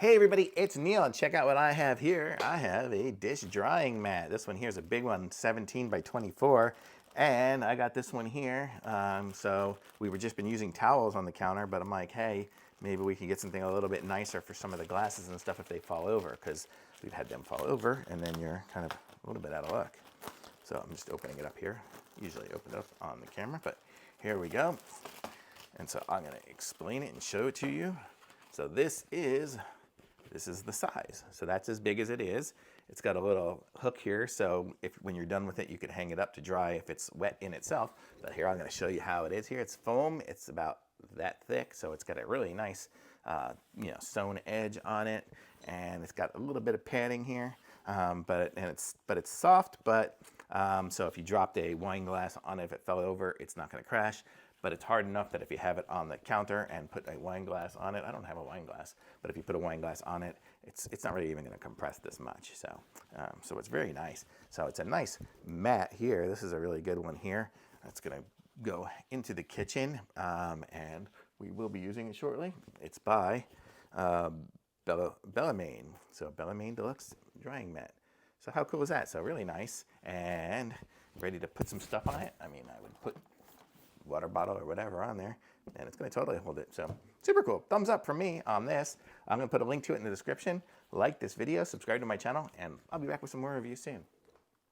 Hey everybody, it's Neil, and check out what I have here. I have a dish drying mat. This one here is a big one, 17 by 24, and I got this one here. So we were just been using towels on the counter, but I'm like, hey, maybe we can get something a little bit nicer for some of the glasses and stuff if they fall over, because we've had them fall over, and then you're kind of a little bit out of luck. So I'm just opening it up here. Usually open it up on the camera, but here we go. And so I'm gonna explain it and show it to you. So this is the size. So that's as big as it is. It's got a little hook here, so if when you're done with it, you could hang it up to dry if it's wet in itself. But here, I'm gonna show you how it is here. It's foam, it's about that thick, so it's got a really nice sewn edge on it, and it's got a little bit of padding here, but it's soft, but so if you dropped a wine glass on it, if it fell over, it's not gonna crash. But it's hard enough that if you have it on the counter and put a wine glass on it, I don't have a wine glass, but if you put a wine glass on it, it's not really even going to compress this much. So, so it's very nice. So it's a nice mat here. This is a really good one here. It's going to go into the kitchen, and we will be using it shortly. It's by Bellemain. So Bellemain Deluxe Drying Mat. So how cool is that? So really nice, and ready to put some stuff on it. I mean, I would put water bottle or whatever on there, and it's going to totally hold it. So super cool. Thumbs up from me on this. I'm going to put a link to it in the description. Like this video, subscribe to my channel, and I'll be back with some more reviews soon.